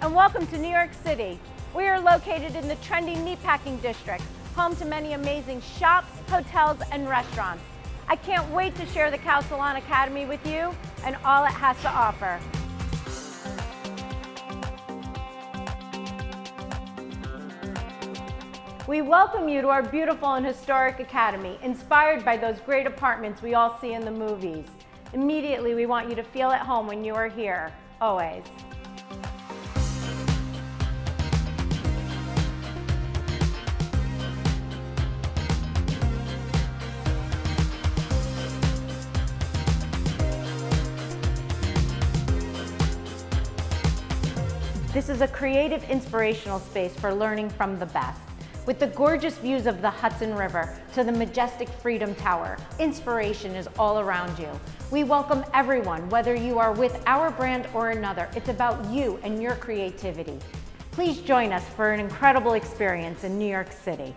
and welcome to New York City. We are located in the trendy meatpacking district, home to many amazing shops, hotels, and restaurants. I can't wait to share the Kao Salon Academy with you and all it has to offer. We welcome you to our beautiful and historic academy, inspired by those great apartments we all see in the movies. Immediately, we want you to feel at home when you are here, always. This is a creative, inspirational space for learning from the best. With the gorgeous views of the Hudson River to the majestic Freedom Tower, inspiration is all around you. We welcome everyone, whether you are with our brand or another. It's about you and your creativity. Please join us for an incredible experience in New York City.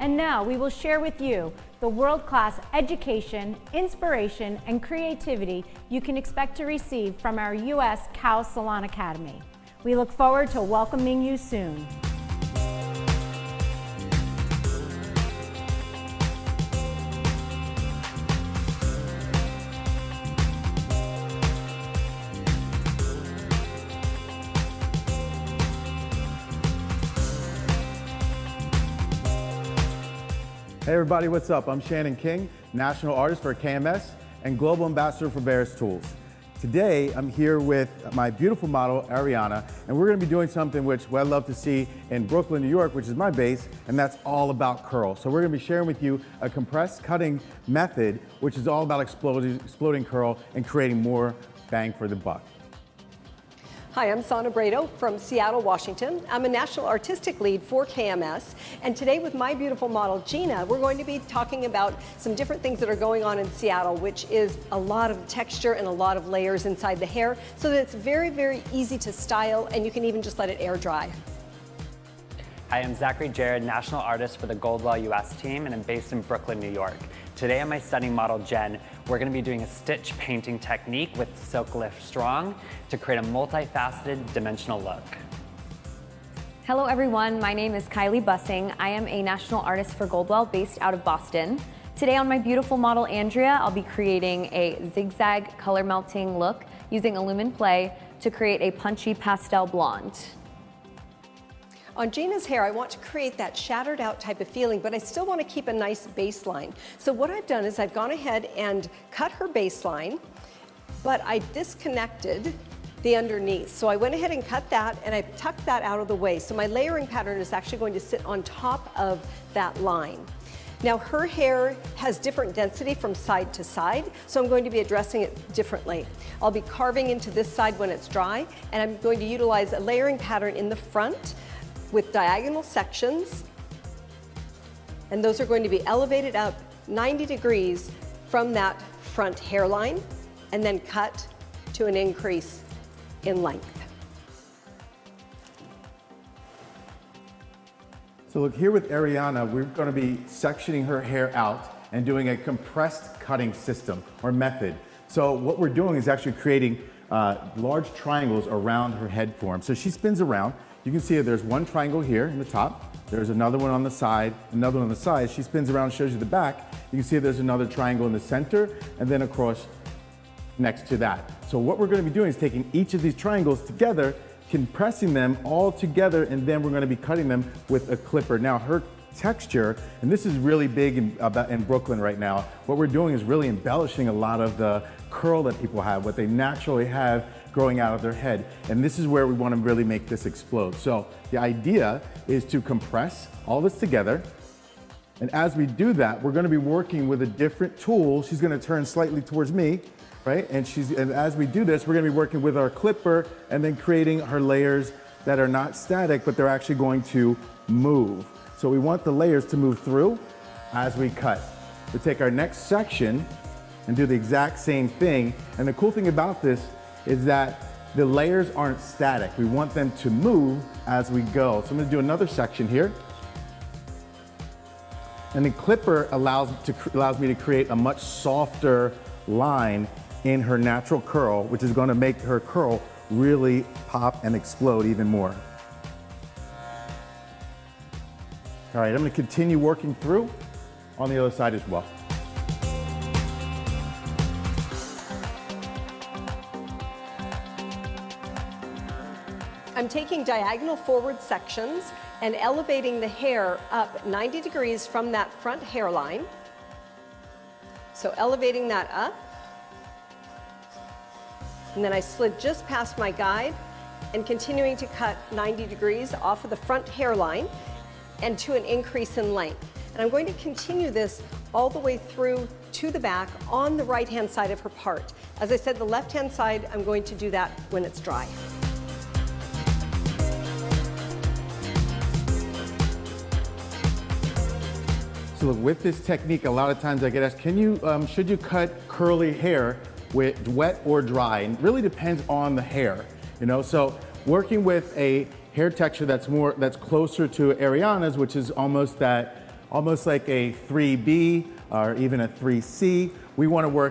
And now we will share with you the world-class education, inspiration, and creativity you can expect to receive from our U.S. Kao Salon Academy. We look forward to welcoming you soon. Hey everybody, what's up? I'm Shannon King, National Artist for KMS and Global Ambassador for Bears Tools. Today, I'm here with my beautiful model, Ariana, and we're gonna be doing something which I love to see in Brooklyn, New York, which is my base, and that's all about curl. So we're gonna be sharing with you a compressed cutting method, which is all about exploding curl and creating more bang for the buck. Hi, I'm Sana Brado from Seattle, Washington. I'm a National Artistic Lead for KMS, and today with my beautiful model, Gina, we're going to be talking about some different things that are going on in Seattle, which is a lot of texture and a lot of layers inside the hair, so that it's very, very easy to style, and you can even just let it air dry. Hi, I'm Zachary Jared, National Artist for the Goldwell US team, and I'm based in Brooklyn, New York. Today on my stunning model, Jen, we're going to be doing a stitch painting technique with Silk Lift Strong to create a multifaceted, dimensional look. Hello everyone, my name is Kylie Bussing. I am a national artist for Goldwell based out of Boston. Today on my beautiful model, Andrea, I'll be creating a zigzag color melting look using Illumin Play to create a punchy pastel blonde. On Gina's hair, I want to create that shattered out type of feeling, but I still want to keep a nice baseline. So what I've done is I've gone ahead and cut her baseline, but I disconnected the underneath. So I went ahead and cut that, and I tucked that out of the way. So my layering pattern is actually going to sit on top of that line. Now her hair has different density from side to side, so I'm going to be addressing it differently. I'll be carving into this side when it's dry, and I'm going to utilize a layering pattern in the front with diagonal sections, and those are going to be elevated up 90 degrees from that front hairline, and then cut to an increase in length. So look, here with Ariana, we're gonna be sectioning her hair out and doing a compressed cutting system or method. So what we're doing is actually creating large triangles around her head form. So she spins around. You can see that there's one triangle here in the top, there's another one on the side, another one on the side. She spins around and shows you the back. You can see there's another triangle in the center, and then across next to that. So what we're gonna be doing is taking each of these triangles together, compressing them all together, and then we're gonna be cutting them with a clipper. Now her texture, and this is really big in Brooklyn right now, what we're doing is really embellishing a lot of the curl that people have, what they naturally have growing out of their head. And this is where we want to really make this explode. So the idea is to compress all this together. And as we do that, we're going to be working with a different tool. She's going to turn slightly towards me, right? And as we do this, we're going to be working with our clipper and then creating her layers that are not static, but they're actually going to move. So we want the layers to move through as we cut. We take our next section and do the exact same thing. And the cool thing about this is that the layers aren't static. We want them to move as we go. So I'm gonna do another section here. And the clipper allows me to create a much softer line in her natural curl, which is going to make her curl really pop and explode even more. All right, I'm going to continue working through on the other side as well. I'm taking diagonal forward sections and elevating the hair up 90 degrees from that front hairline. So elevating that up. And then I slid just past my guide and continuing to cut 90 degrees off of the front hairline and to an increase in length. And I'm going to continue this all the way through to the back on the right-hand side of her part. As I said, the left-hand side, I'm going to do that when it's dry. So look, with this technique, a lot of times I get asked, should you cut curly hair with wet or dry? And it really depends on the hair, you know? So working with a hair texture that's closer to Ariana's, which is almost like a 3B or even a 3C,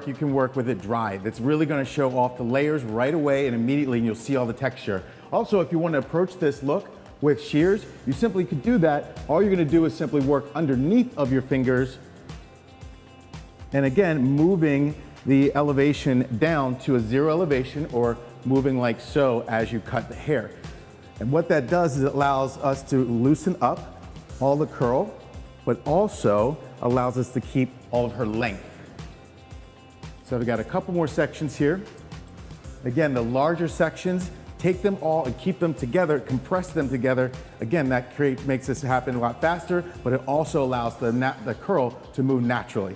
you can work with it dry. That's really gonna show off the layers right away and immediately, and you'll see all the texture. Also, if you want to approach this look with shears, you simply could do that. All you're gonna do is simply work underneath of your fingers, and again, moving the elevation down to a 0 elevation, or moving like so as you cut the hair. And what that does is it allows us to loosen up all the curl, but also allows us to keep all of her length. So we've got a couple more sections here. Again, the larger sections, take them all and keep them together, compress them together. Again, that makes this happen a lot faster, but it also allows the curl to move naturally.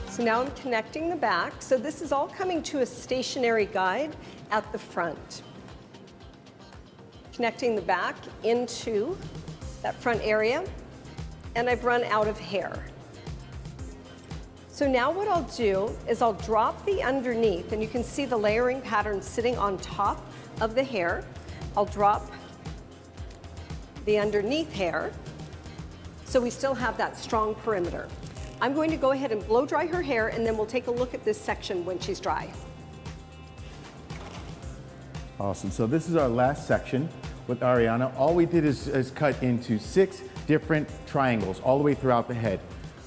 So now I'm connecting the back. So this is all coming to a stationary guide at the front. Connecting the back into that front area, and I've run out of hair. So now what I'll do is I'll drop the underneath, and you can see the layering pattern sitting on top of the hair. I'll drop the underneath hair so we still have that strong perimeter. I'm going to go ahead and blow dry her hair, and then we'll take a look at this section when she's dry. Awesome, so this is our last section with Ariana. All we did is cut into 6 different triangles all the way throughout the head.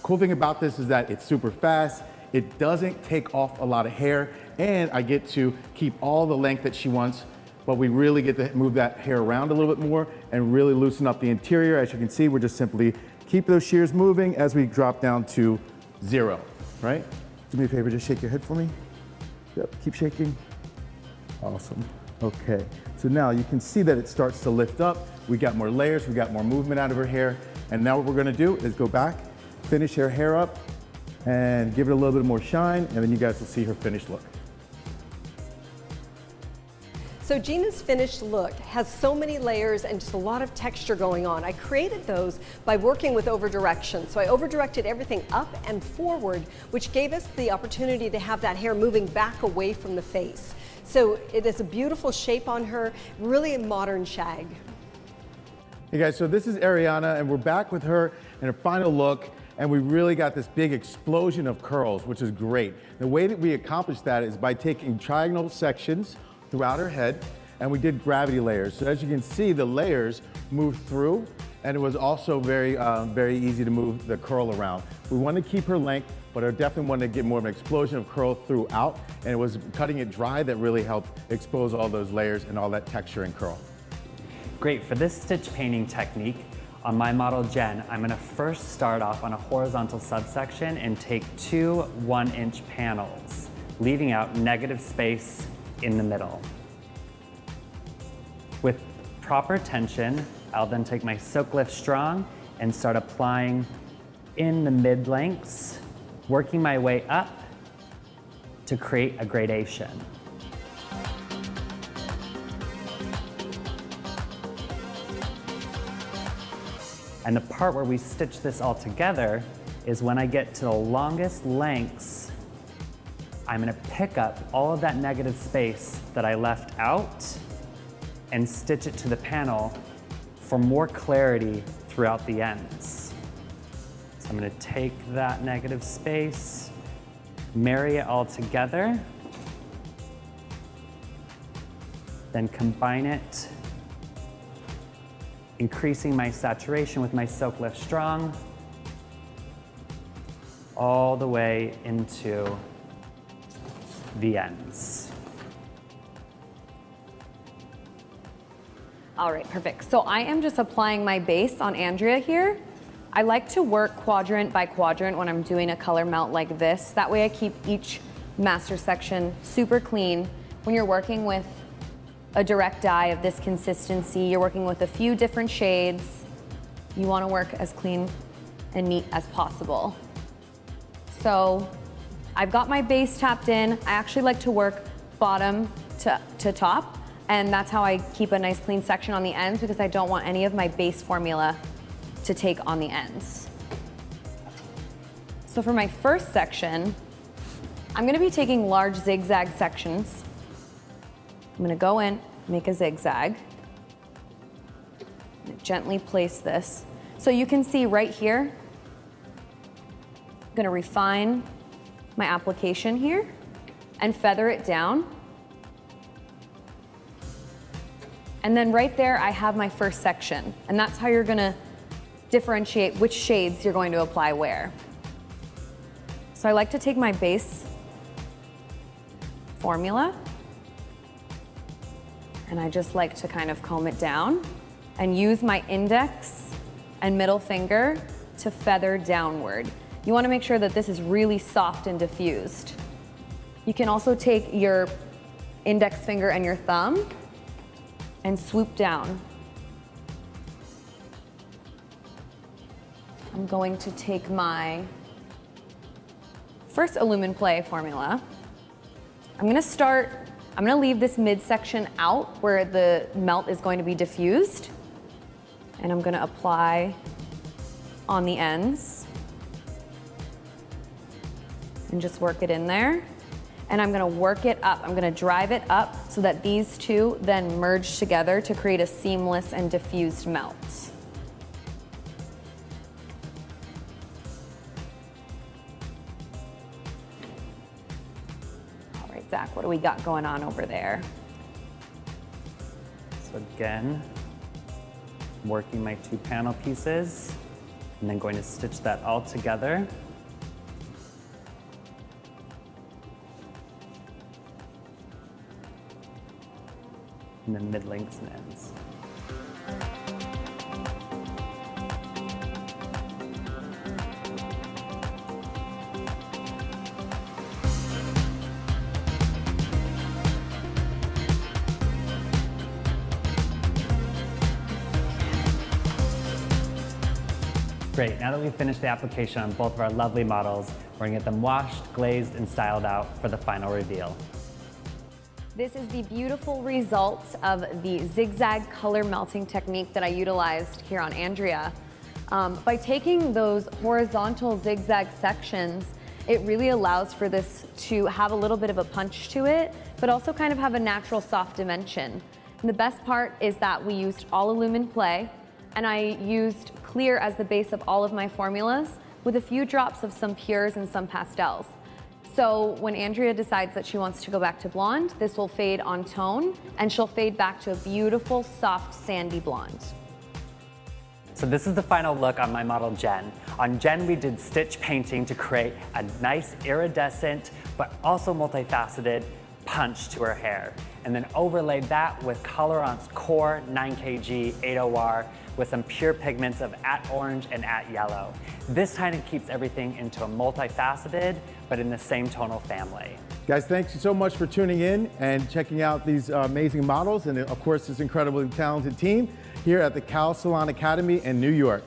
Cool thing about this is that it's super fast, it doesn't take off a lot of hair, and I get to keep all the length that she wants, but we really get to move that hair around a little bit more and really loosen up the interior. As you can see, we're just simply keep those shears moving as we drop down to 0, right? Do me a favor, just shake your head for me. Yep, keep shaking. Awesome. Okay, so now you can see that it starts to lift up. We got more layers, we got more movement out of her hair. And now what we're gonna do is go back, finish her hair up, and give it a little bit more shine, and then you guys will see her finished look. So Gina's finished look has so many layers and just a lot of texture going on. I created those by working with over-direction. So I over-directed everything up and forward, which gave us the opportunity to have that hair moving back away from the face. So it is a beautiful shape on her, really a modern shag. Hey guys, so this is Ariana, and we're back with her in her final look, and we really got this big explosion of curls, which is great. The way that we accomplished that is by taking triangle sections throughout her head, and we did gravity layers. So as you can see, the layers moved through, and it was also very easy to move the curl around. We want to keep her length, but I definitely wanted to get more of an explosion of curl throughout, and it was cutting it dry that really helped expose all those layers and all that texture and curl. Great, for this stitch painting technique, on my model Jen, I'm gonna first start off on a horizontal subsection and take 2 1-inch panels, leaving out negative space in the middle. With proper tension, I'll then take my Silk Lift Strong and start applying in the mid-lengths, working my way up to create a gradation. And the part where we stitch this all together is when I get to the longest lengths, I'm gonna pick up all of that negative space that I left out and stitch it to the panel for more clarity throughout the ends. So I'm gonna take that negative space, marry it all together, then combine it, increasing my saturation with my Silk Lift Strong, all the way into the ends. All right, perfect. So I am just applying my base on Andrea here. I like to work quadrant by quadrant when I'm doing a color melt like this. That way I keep each master section super clean. When you're working with a direct dye of this consistency, you're working with a few different shades. You want to work as clean and neat as possible. So I've got my base tapped in. I actually like to work bottom to top, and that's how I keep a nice clean section on the ends, because I don't want any of my base formula to take on the ends. So for my first section, I'm going to be taking large zigzag sections. I'm going to go in, make a zigzag, and gently place this. So you can see right here, I'm going to refine my application here and feather it down. And then right there, I have my first section. And that's how you're gonna differentiate which shades you're going to apply where. So I like to take my base formula, and I just like to kind of comb it down and use my index and middle finger to feather downward. You wanna make sure that this is really soft and diffused. You can also take your index finger and your thumb and swoop down. I'm going to take my first Illumin Play formula. I'm gonna leave this midsection out where the melt is going to be diffused, and I'm gonna apply on the ends and just work it in there. And I'm gonna work it up. I'm gonna drive it up so that these two then merge together to create a seamless and diffused melt. All right, Zach, what do we got going on over there? So again, working my 2 panel pieces, and then going to stitch that all together. And then mid-lengths and ends. Great, now that we've finished the application on both of our lovely models, we're gonna get them washed, glazed, and styled out for the final reveal. This is the beautiful result of the zigzag color melting technique that I utilized here on Andrea. By taking those horizontal zigzag sections, it really allows for this to have a little bit of a punch to it, but also kind of have a natural soft dimension. And the best part is that we used all Illumin Play, and I used clear as the base of all of my formulas with a few drops of some pures and some pastels. So when Andrea decides that she wants to go back to blonde, this will fade on tone, and she'll fade back to a beautiful, soft, sandy blonde. So this is the final look on my model Jen. On Jen, we did stitch painting to create a nice iridescent, but also multifaceted punch to her hair. And then overlaid that with Coloron's core 9kg 80R with some pure pigments of @orange and @yellow. This kind of keeps everything into a multifaceted, but in the same tonal family. Guys, thank you so much for tuning in and checking out these amazing models and of course this incredibly talented team here at the Kao Salon Academy in New York.